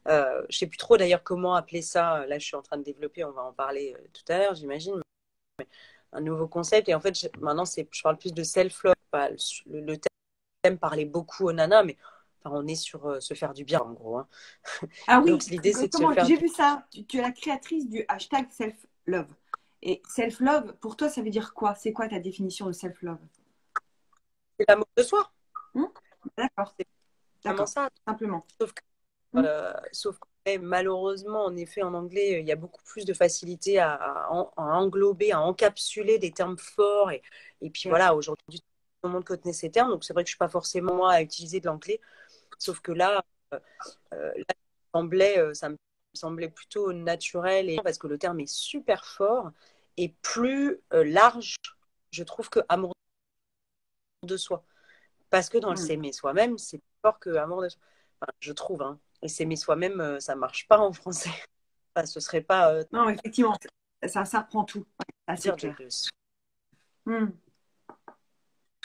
Je ne sais plus trop d'ailleurs comment appeler ça. Là, je suis en train de développer, on va en parler tout à l'heure, j'imagine, un nouveau concept. Et en fait, maintenant, je parle plus de self-love. Le thème parlait beaucoup aux nanas, mais enfin, on est sur se faire du bien, en gros. Hein. Ah Donc, oui, l'idée, c'est de se comment faire j'ai du vu ça. Tu es la créatrice du hashtag self-love. Et self-love, pour toi, ça veut dire quoi? C'est quoi ta définition de self-love? c'est l'amour de soi. Hmm. D'accord, C'est vraiment d'accord, ça. simplement. Sauf que, Hmm. sauf que malheureusement, en effet, en anglais, il y a beaucoup plus de facilité à englober, à encapsuler des termes forts. Et puis Yes. voilà, aujourd'hui, tout le monde connaît ces termes. Donc, c'est vrai que je ne suis pas forcément moi à utiliser de l'anglais. Sauf que là, ça me semblait plutôt naturel et parce que le terme est super fort et plus large, je trouve, que amour de soi. Parce que dans le Hmm. s'aimer soi-même, c'est plus fort que amour de soi. Enfin, je trouve, hein. Et s'aimer soi-même, ça marche pas en français. Enfin, ce serait pas Non, effectivement, ça reprend tout. Ouais, ça, c'est dire clair. de se Hmm.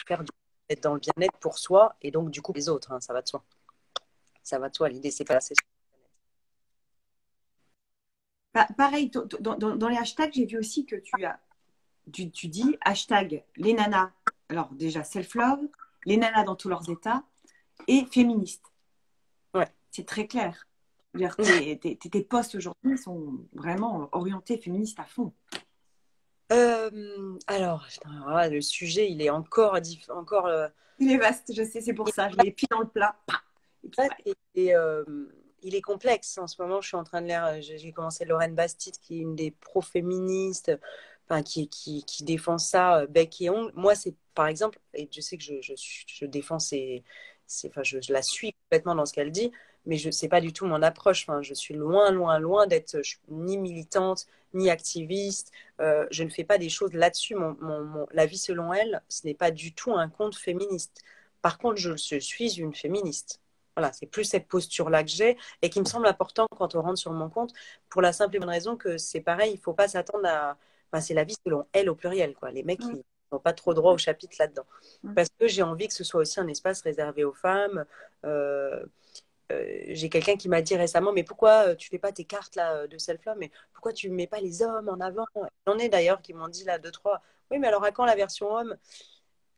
faire d'être dans le bien-être pour soi et donc du coup les autres, hein, ça va de soi. Ça va de soi. L'idée, c'est pas c'est Pareil, dans les hashtags, j'ai vu aussi que tu dis hashtag les nanas, alors déjà self-love, les nanas dans tous leurs états et féministes. ouais. C'est très clair. C'est-à-dire, tes posts aujourd'hui sont vraiment orientés féministes à fond. Alors, putain, voilà, le sujet, il est encore Il est vaste, je sais, c'est pour ça. Je mets les pieds dans le plat. Et puis, ouais. il est complexe. En ce moment, je suis en train de lire, j'ai commencé Lorraine Bastide, qui est une des pro-féministes, enfin, qui défend ça bec et ongle. Moi, c'est par exemple, et je sais que je défends enfin, je la suis complètement dans ce qu'elle dit, mais je sais pas du tout mon approche. Enfin, je suis loin, loin, loin d'être ni militante, ni activiste. Je ne fais pas des choses là-dessus. La vie selon elle, ce n'est pas du tout un compte féministe. Par contre, je suis une féministe. Voilà, c'est plus cette posture-là que j'ai et qui me semble important quand on rentre sur mon compte, pour la simple et bonne raison que c'est pareil, il ne faut pas s'attendre à. Enfin, c'est la vie selon elle au pluriel, quoi. Les mecs, Mm. ils n'ont pas trop droit au chapitre là-dedans. Mm. Parce que j'ai envie que ce soit aussi un espace réservé aux femmes. Euh, j'ai quelqu'un qui m'a dit récemment, mais pourquoi tu fais pas tes cartes là de self-love, mais pourquoi tu mets pas les hommes en avant? J'en ai d'ailleurs qui m'ont dit là deux trois. Oui, mais alors à quand la version homme?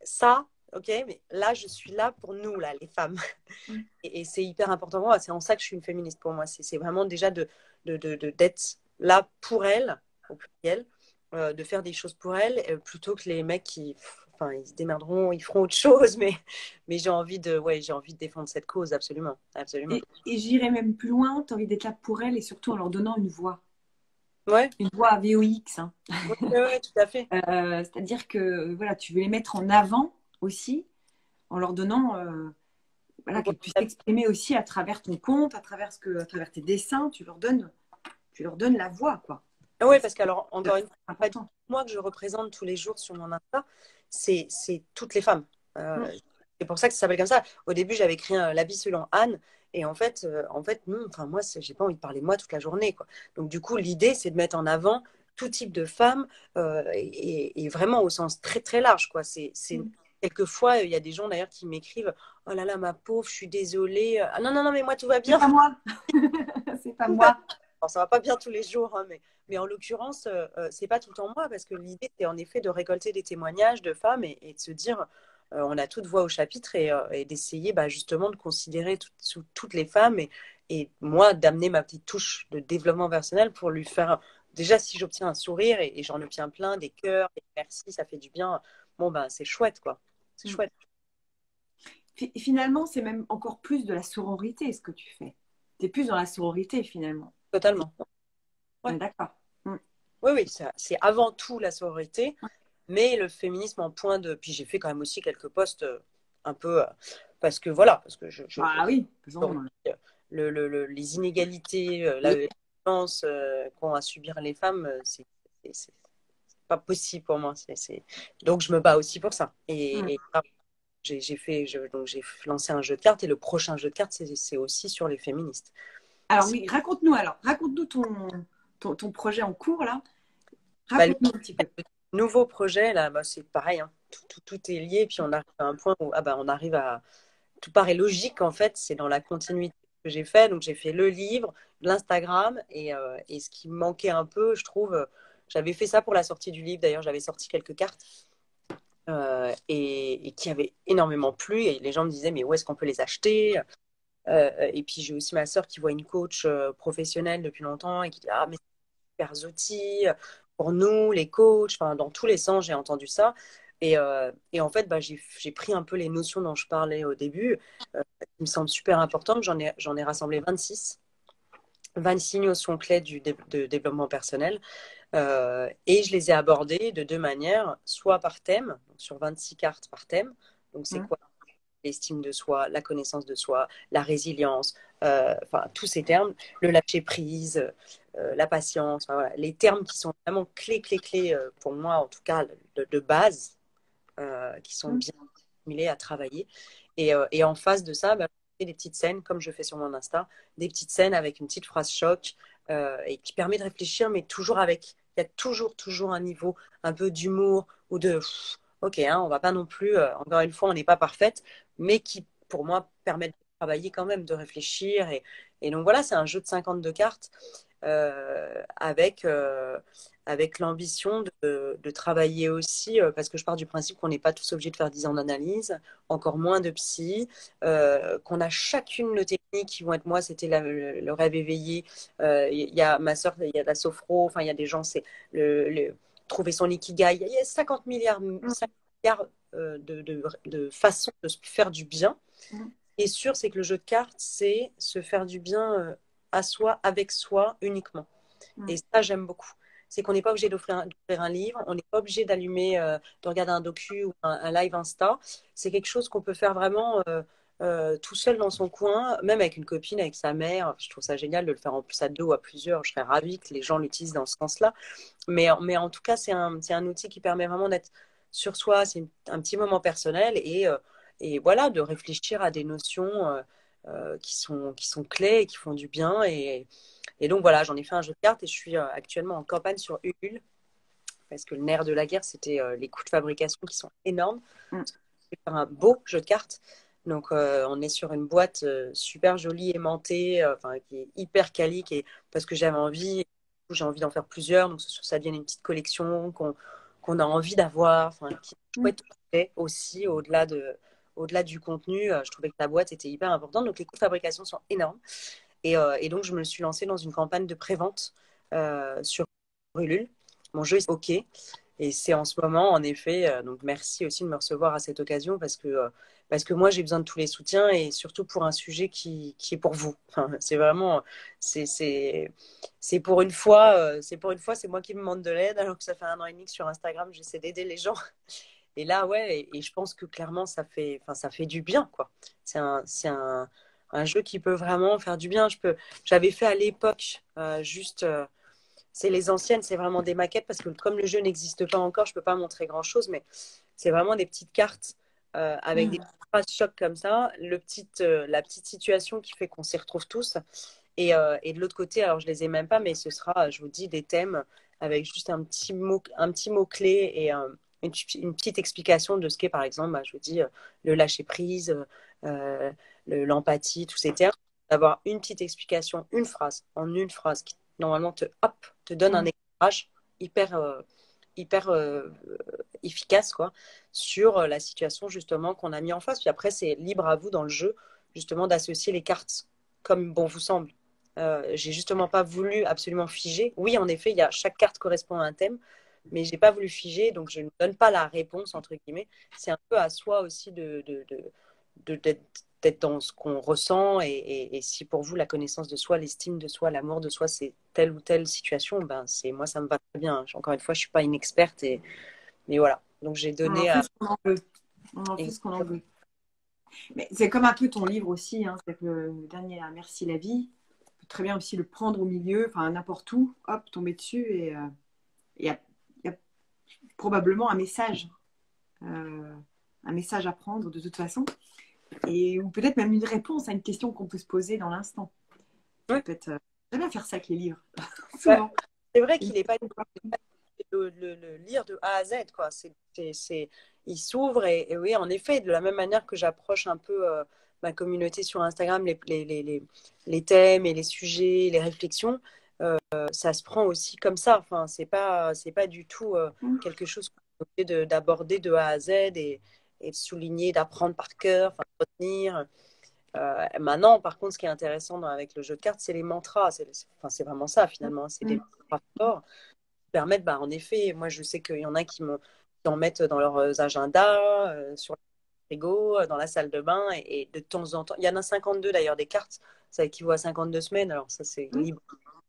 Ça, ok, mais là je suis là pour nous là, les femmes, Mm. et c'est hyper important pour moi. C'est en ça que je suis une féministe pour moi. C'est vraiment déjà d'être là pour elle au pluriel, de faire des choses pour elle plutôt que les mecs qui enfin, ils se démerderont, ils feront autre chose, mais j'ai envie de défendre cette cause, absolument, absolument. Et j'irais même plus loin, tu as envie d'être là pour elles et surtout en leur donnant une voix. Ouais, Une voix à VOX. Hein. ouais, ouais, tout à fait. C'est-à-dire que voilà, tu veux les mettre en avant aussi en leur donnant voilà, qu'elles puissent s'exprimer aussi à travers ton compte, à travers tes dessins, tu leur donnes la voix, quoi. Oui, Et parce qu'alors, c'est encore une fois, pas du important. tout moi que je représente tous les jours sur mon Insta, c'est toutes les femmes. Mm. C'est pour ça que ça s'appelle comme ça. Au début, j'avais écrit l'habit selon Anne, et en fait, non, enfin, moi, j'ai pas envie de parler de moi toute la journée, quoi. Donc, du coup, l'idée, c'est de mettre en avant tout type de femmes, et vraiment au sens très, très large, quoi. Mm. Quelquefois, il y a des gens d'ailleurs qui m'écrivent, oh là là, ma pauvre, je suis désolée. Ah non, non, non, mais moi, tout va C'est bien. pas moi. C'est pas Tout va moi. bien. Alors, ça va pas bien tous les jours, hein, mais en l'occurrence, c'est pas tout le temps moi, parce que l'idée, c'est en effet de récolter des témoignages de femmes et de se dire, on a toute voix au chapitre et d'essayer bah, justement de considérer toutes les femmes et moi d'amener ma petite touche de développement personnel pour lui faire, déjà si j'obtiens un sourire et j'en obtiens plein, des cœurs, des merci, ça fait du bien, bon ben c'est chouette quoi, c'est Mm. chouette. Finalement, c'est même encore plus de la sororité, ce que tu fais. Tu es plus dans la sororité, finalement. Totalement. On Ouais. est d'accord. Mm. Oui, oui, c'est avant tout la sororité, mais le féminisme en point de. Puis j'ai fait quand même aussi quelques posts un peu. Parce que voilà, parce que Ah oui, faisons. les inégalités, la violence qu'ont à subir les femmes, c'est pas possible pour moi. Donc je me bats aussi pour ça. Mm. Et donc j'ai lancé un jeu de cartes et le prochain jeu de cartes, c'est aussi sur les féministes. Alors oui, raconte-nous ton projet en cours là. Bah, Raconte-nous un petit peu. nouveau projet, là, bah, c'est pareil, hein. Tout est lié, puis on arrive à un point où ah bah, on arrive à. Tout paraît logique, en fait, c'est dans la continuité que j'ai fait. Donc, j'ai fait le livre, l'Instagram, et ce qui me manquait un peu, je trouve, j'avais fait ça pour la sortie du livre, d'ailleurs, j'avais sorti quelques cartes et qui avaient énormément plu, et les gens me disaient, mais où est-ce qu'on peut les acheter? Et puis, j'ai aussi ma sœur qui voit une coach professionnelle depuis longtemps et qui dit, ah, mais super outils pour nous, les coachs, enfin, dans tous les sens, j'ai entendu ça. Et en fait, bah, j'ai pris un peu les notions dont je parlais au début, qui me semblent super importantes. J'en ai rassemblé 26. 26 notions clés de développement personnel. Et je les ai abordées de deux manières, soit par thème, donc sur 26 cartes par thème. Donc, c'est Mm. quoi? L'estime de soi, la connaissance de soi, la résilience, enfin tous ces termes, le lâcher prise, la patience, enfin, voilà, les termes qui sont vraiment clés, clés, clés pour moi en tout cas de base, qui sont Mm. bien assimilés à travailler. Et en face de ça, bah, je fais des petites scènes comme je fais sur mon Insta, des petites scènes avec une petite phrase choc et qui permet de réfléchir, mais toujours avec, il y a toujours un niveau un peu d'humour ou de ok, hein, on va pas non plus, encore une fois, on n'est pas parfaite, mais qui, pour moi, permet de travailler quand même, de réfléchir. Et donc voilà, c'est un jeu de 52 cartes avec l'ambition de travailler aussi, parce que je pars du principe qu'on n'est pas tous obligés de faire 10 ans d'analyse, encore moins de psy, qu'on a chacune nos techniques qui vont être, moi, c'était le rêve éveillé. Il y a ma soeur, il y a la sophro, enfin, il y a des gens, c'est trouver son ikigai. Il y a 50 milliards, Mm. 50 milliards de façons de se faire du bien. Mm. Et sûr, c'est que le jeu de cartes, c'est se faire du bien à soi, avec soi uniquement. Mm. Et ça, j'aime beaucoup. C'est qu'on n'est pas obligé d'ouvrir un livre, on n'est pas obligé d'allumer, de regarder un docu ou un live Insta. C'est quelque chose qu'on peut faire vraiment tout seul dans son coin, même avec une copine, avec sa mère. Je trouve ça génial de le faire en plus à deux ou à plusieurs. Je serais ravie que les gens l'utilisent dans ce sens-là. Mais en tout cas, c'est un outil qui permet vraiment d'être sur soi. C'est un petit moment personnel et voilà, de réfléchir à des notions qui sont clés et qui font du bien. Et donc voilà, j'en ai fait un jeu de cartes et je suis actuellement en campagne sur Ulule parce que le nerf de la guerre, c'était les coûts de fabrication qui sont énormes. Mm. C'est un beau jeu de cartes. Donc, on est sur une boîte super jolie, aimantée, enfin, qui est hyper quali, parce que j'avais envie, j'ai envie d'en faire plusieurs, donc ça devienne une petite collection qu'on a envie d'avoir, enfin, qui est Mm. chouette aussi, au-delà du contenu. Je trouvais que la boîte était hyper importante, donc les coûts de fabrication sont énormes. Et donc, je me suis lancée dans une campagne de pré-vente sur Ulule. Mon jeu est OK. Et c'est en ce moment, en effet, donc merci aussi de me recevoir à cette occasion parce que moi, j'ai besoin de tous les soutiens et surtout pour un sujet qui est pour vous. Enfin, c'est vraiment, c'est, c'est, c'est pour une fois, c'est moi qui me demande de l'aide alors que ça fait 1 an et demi que sur Instagram, j'essaie d'aider les gens. Et là, ouais, et je pense que clairement, ça fait du bien, quoi. Un jeu qui peut vraiment faire du bien. J'avais fait à l'époque juste. C'est les anciennes, c'est vraiment des maquettes parce que comme le jeu n'existe pas encore, je peux pas montrer grand-chose, mais c'est vraiment des petites cartes avec des Mm. phrases chocs comme ça, la petite situation qui fait qu'on s'y retrouve tous. Et de l'autre côté, alors je les ai même pas, mais ce sera, je vous dis, des thèmes avec juste un petit mot-clé et une petite explication de ce qu'est, par exemple, bah, je vous dis, le lâcher-prise, euh, l'empathie, tous ces termes. D'avoir une petite explication, en une phrase, qui normalement te donne un Mm. éclairage hyper, hyper efficace quoi, sur la situation justement qu'on a mis en face. Puis après, c'est libre à vous dans le jeu justement d'associer les cartes comme bon vous semble. J'ai justement pas voulu absolument figer. Oui, en effet, chaque carte correspond à un thème, mais j'ai pas voulu figer, donc je ne donne pas la réponse entre guillemets. C'est un peu à soi aussi d'être dans ce qu'on ressent et si pour vous la connaissance de soi, l'estime de soi, l'amour de soi, c'est telle ou telle situation, ben c'est moi ça me va très bien. Encore une fois, je suis pas une experte mais voilà. Donc j'ai On en donné fait à ce qu'on en veut. On en fait ce qu'on en veut. Mais c'est comme un peu ton livre aussi, hein, c'est que le dernier, là, Merci la vie, on peut très bien aussi le prendre au milieu, enfin n'importe où, hop, tomber dessus et il y a probablement euh, un message à prendre de toute façon, et ou peut-être même une réponse à une question qu'on peut se poser dans l'instant. Ça ouais, peut être très bien faire ça avec les livres, ouais. souvent. C'est vrai qu'il n'est pas le lire de A à Z, quoi. Il s'ouvre et oui, en effet, de la même manière que j'approche un peu ma communauté sur Instagram, les thèmes et les sujets, les réflexions, ça se prend aussi comme ça. Enfin, c'est pas du tout quelque chose qu'on est obligé d'aborder de A à Z et de souligner, d'apprendre par cœur, enfin, de retenir. Maintenant, par contre, ce qui est intéressant avec le jeu de cartes, c'est les mantras. Enfin, c'est vraiment ça, finalement. C'est des Mm. mantras forts qui permettent, bah, en effet, moi, je sais qu'il y en a qui en mettent dans leurs agendas, sur le frigo, dans la salle de bain, et de temps en temps, il y en a 52 d'ailleurs des cartes, ça équivaut à 52 semaines, alors ça, c'est Mm. libre.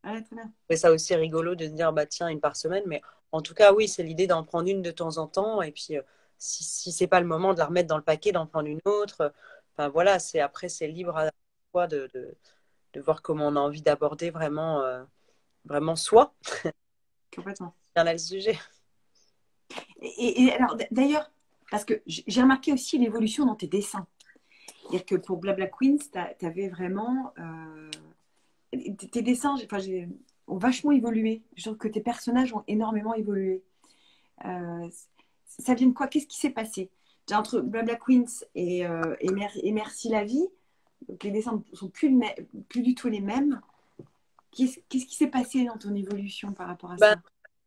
Ouais, très bien. Mais ça aussi rigolo de se dire, bah, tiens, une par semaine, mais en tout cas, oui, c'est l'idée d'en prendre une de temps en temps, et puis si c'est pas le moment de la remettre dans le paquet, d'en prendre une autre. Enfin, voilà, après, c'est libre à toi de voir comment on a envie d'aborder vraiment, vraiment soi. Complètement. Bien là le sujet. Et alors, d'ailleurs, parce que j'ai remarqué aussi l'évolution dans tes dessins. C'est-à-dire que pour Blabla Queens, tu avais vraiment. Tes dessins ont vachement évolué. Je trouve que tes personnages ont énormément évolué. Euh, Ça vient de quoi? Qu'est-ce qui s'est passé? Déjà, entre Blabla Queens et Merci la vie, donc les dessins ne sont plus du tout les mêmes. Qu'est-ce qui s'est passé dans ton évolution par rapport à Bah, ça?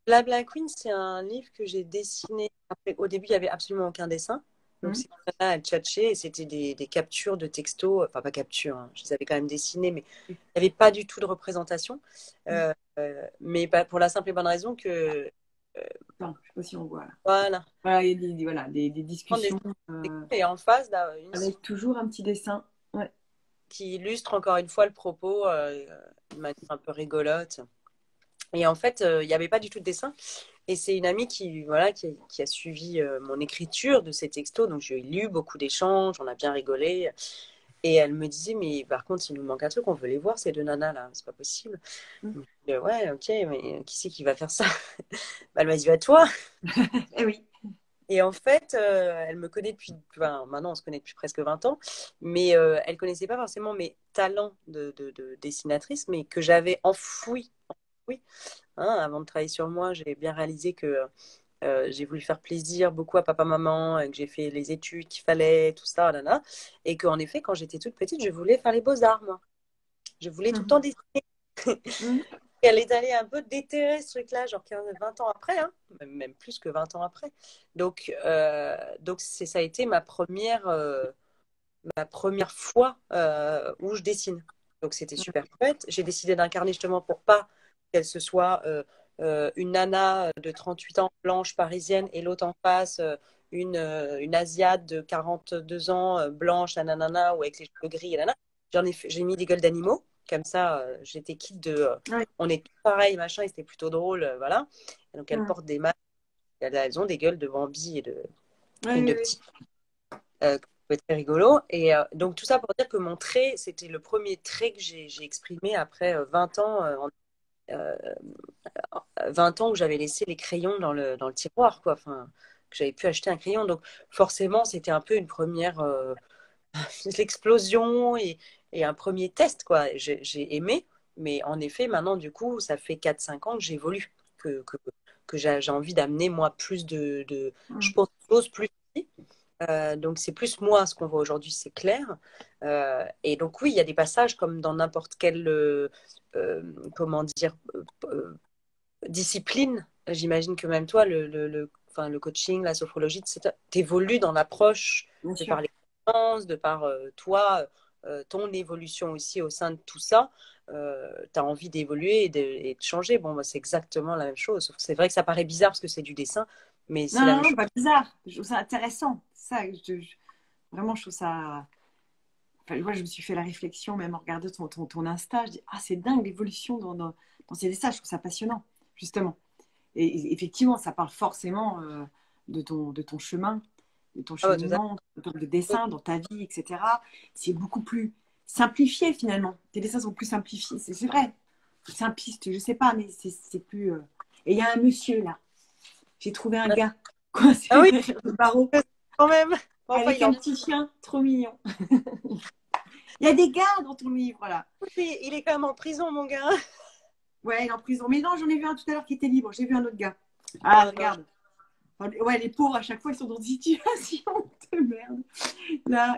Blabla Queen, c'est un livre que j'ai dessiné. Après, au début, il n'y avait absolument aucun dessin. Donc, Hmm. c'est là, elle tchatchait et c'était des captures de textos. Enfin, pas captures, hein, je les avais quand même dessinées, mais il n'y avait pas du tout de représentation. Hmm. Mais bah, pour la simple et bonne raison que, Attends, je ne sais pas si on voit là. voilà, Voilà, il y a voilà, des prendre des discussions textos et en face, là, avec toujours un petit dessin. Ouais. qui illustre encore une fois le propos de manière un peu rigolote. Et en fait, il n'y avait pas du tout de dessin. Et c'est une amie qui, voilà, qui a suivi mon écriture de ces textos. Donc, j'ai lu beaucoup d'échanges, on a bien rigolé. Et elle me disait, mais par contre, il nous manque un truc, on veut les voir, ces deux nanas-là, c'est pas possible. Mm. Donc, ouais, ok, mais qui c'est qui va faire ça? Bah, elle m'a dit, bah, toi. Eh oui. Et en fait, elle me connaît depuis, enfin, maintenant on se connaît depuis presque 20 ans, mais elle connaissait pas forcément mes talents de dessinatrice, mais que j'avais enfouis. Oui, hein, avant de travailler sur moi, j'ai bien réalisé que j'ai voulu faire plaisir beaucoup à papa, maman, et que j'ai fait les études qu'il fallait, tout ça, nana. Et qu'en effet, quand j'étais toute petite, je voulais faire les beaux-arts, moi. Je voulais tout le temps Mhm. dessiner. Mhm. Et elle est allée un peu déterrer ce truc-là, genre 15, 20 ans après, hein, même plus que 20 ans après. Donc ça a été ma première fois où je dessine. Donc c'était super chouette. J'ai décidé d'incarner justement pour pas qu'elle se soit une nana de 38 ans, blanche, parisienne, et l'autre en face, une Asiate de 42 ans, blanche, nanana, ou avec les cheveux gris, et nanana. J'ai mis des gueules d'animaux. Comme ça, j'étais quitte de. Ouais. On est tous pareils, machin, et c'était plutôt drôle, voilà. Et donc elles Mhm. portent des masques, elles ont des gueules de Bambi Oui, et oui, de oui. petits très rigolo. Et donc, tout ça pour dire que mon trait, c'était le premier trait que j'ai exprimé après 20 ans, 20 ans où j'avais laissé les crayons dans le tiroir, quoi. Enfin, que j'avais pu acheter un crayon. Donc, forcément, c'était un peu une première explosion et un premier test, quoi. J'ai aimé, mais en effet, maintenant, du coup, ça fait 4 5 ans que j'évolue, que j'ai envie d'amener, moi, plus je Mhm. pense, choses plus. Donc c'est plus moi ce qu'on voit aujourd'hui, c'est clair. Et donc oui, il y a des passages comme dans n'importe quelle comment dire discipline. J'imagine que même toi, enfin, le coaching, la sophrologie, t'évolues dans l'approche Bien de sûr. par l'expérience, de par toi, ton évolution aussi au sein de tout ça. Tu as envie d'évoluer et de changer. Bon, bah, c'est exactement la même chose. Sauf que c'est vrai que ça paraît bizarre parce que c'est du dessin, mais c'est Non, la non, même non, chose. pas bizarre. Je trouve ça intéressant. Ça, vraiment, je trouve ça. Enfin, moi, je me suis fait la réflexion, même en regardant ton Insta. Je dis, ah, c'est dingue l'évolution dans ces dessins. Je trouve ça passionnant, justement. Et effectivement, ça parle forcément de ton chemin, de ton Ah ouais, totalement. cheminement, de dessin, dans ta vie, etc. C'est beaucoup plus simplifié, finalement. Tes dessins sont plus simplifiés. C'est vrai. Simpliste, je sais pas, mais c'est plus. Et il y a un monsieur, là. J'ai trouvé un gars, Ah coincé oui, derrière le barreau, quand même. Enfin, avec un petit chien trop mignon. Il y a des gars dans ton livre, là. il est quand même en prison, mon gars. Ouais, il est en prison. Mais non, j'en ai vu un tout à l'heure qui était libre. J'ai vu un autre gars. Ah, Ah, non. regarde. Ouais, les pauvres, à chaque fois, ils sont dans des situations de merde. Là,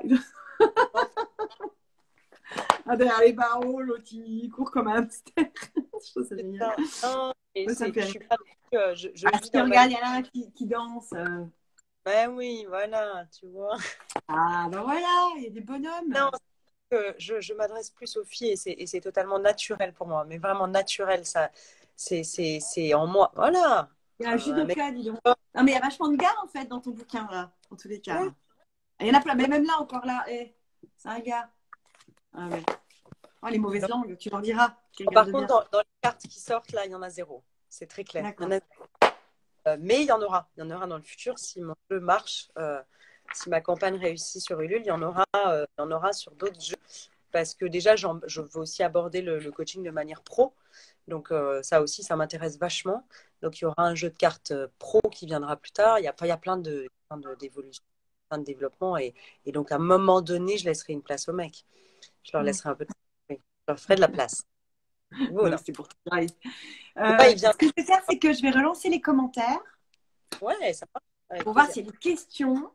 derrière les barreaux, l'autre, il court comme un hamster. Je trouve ça C'est génial. ça. Non, et Ouais, ça me fait je rire. suis pas. Je Ah, vis si, dans ma. regarde, il y en a un qui danse. Ben oui, voilà, tu vois. Ah, ben voilà, il y a des Non, bonhommes. je m'adresse plus aux filles et c'est totalement naturel pour moi, mais vraiment naturel, ça. C'est en moi. Voilà. Il y a un Un mec. judoka, dis donc. Non, mais il y a vachement de gars, en fait, dans ton bouquin, là, en tous les cas. Ouais. Là. Il y en a plein, mais même là, encore là, c'est un gars. Ah, ouais. Oh, les mauvaises langues, tu leur diras. Quel gars Par de contre, bien. dans les cartes qui sortent, là, il y en a zéro. C'est très clair. Il y en D'accord. a mais il y en aura. Il y en aura dans le futur si mon jeu marche. Si ma campagne réussit sur Ulule, il y en aura sur d'autres jeux. Parce que déjà, je veux aussi aborder le coaching de manière pro. Donc ça aussi, ça m'intéresse vachement. Donc il y aura un jeu de cartes pro qui viendra plus tard. Il y a plein d'évolutions, plein de développement. Et donc à un moment donné, je laisserai une place aux mecs. Je leur Hmm. laisserai un peu de... Je leur ferai de la place. Non, mais Voilà. c'était pour te parler. Là, il vient. Ce que je vais faire, c'est que je vais relancer les commentaires Ouais, ça va. Avec pour voir plaisir. s'il y a des questions.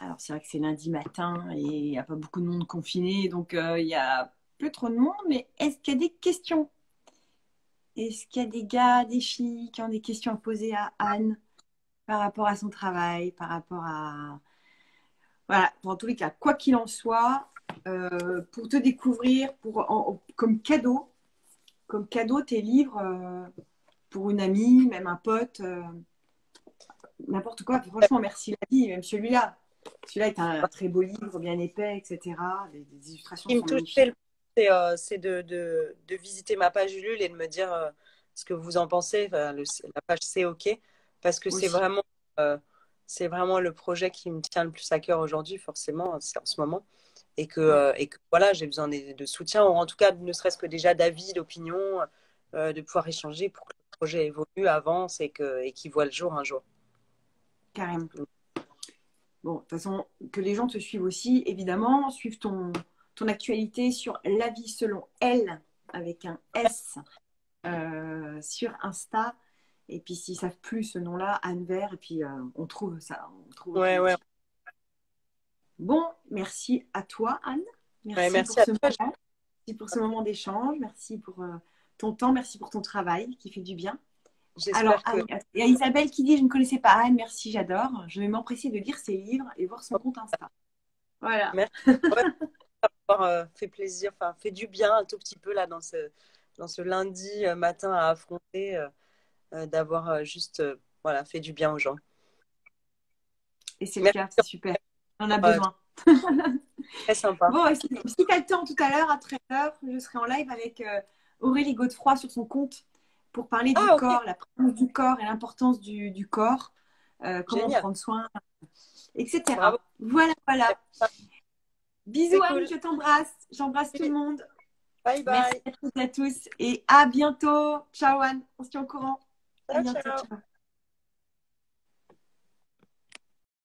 Alors, c'est vrai que c'est lundi matin et il n'y a pas beaucoup de monde confiné, donc il y a plus trop de monde, mais est-ce qu'il y a des questions? Est-ce qu'il y a des gars, des filles qui ont des questions à poser à Anne par rapport à son travail, par rapport à... Voilà, en tous les cas, quoi qu'il en soit, pour te découvrir, comme cadeau tes livres pour une amie, même un pote, n'importe quoi. Franchement, merci la vie, même celui-là. Celui-là est un très beau livre, bien épais, etc. Les illustrations Qui me sont touche, magnifiques. c'est de visiter ma page Ulule et de me dire ce que vous en pensez, enfin, la page c'est OK, parce que aussi. c'est vraiment le projet qui me tient le plus à cœur aujourd'hui, forcément, c'est en ce moment. Ouais, Et que voilà, j'ai besoin de soutien, ou en tout cas, ne serait-ce que déjà d'avis, d'opinion, de pouvoir échanger pour que le projet évolue, avance et qu'il voit le jour un jour. carrément. Bon, de toute façon, que les gens te suivent aussi, évidemment, suivent ton actualité sur La Vie selon elle, avec un S, sur Insta. Et puis, s'ils ne savent plus ce nom-là, Anne Vert, et puis on trouve ça, on trouve Ouais, ouais, automatique. Bon, merci à toi, Anne. ouais, Merci merci pour à ce toi. moment. Merci pour ce moment d'échange. Merci pour ton temps. Merci pour ton travail qui fait du bien. Alors, J'espère ah que. oui, il y a Isabelle qui dit: Je ne connaissais pas Anne, merci, j'adore. Je vais m'empresser de lire ses livres et voir son compte Insta. Voilà. Merci. Ouais, d'avoir, fait plaisir, enfin, fait du bien un tout petit peu là dans ce lundi matin à affronter, d'avoir juste voilà, fait du bien aux gens. Et c'est le Merci, cas, c'est super. On en a euh, besoin. très sympa. Bon, et si tu as le temps tout à l'heure, à 13h, je serai en live avec Aurélie Godefroy sur son compte pour parler du Ah, ok, corps, la présence du corps et l'importance du corps, comment génial. prendre soin, Bravo. etc. Voilà, voilà. Bisous C'est Anne, cool. je t'embrasse. J'embrasse tout le monde. Bye Merci bye. à toutes et à tous et à bientôt. Ciao Anne, on se tient au courant. À Ciao, bientôt. ciao. Ciao.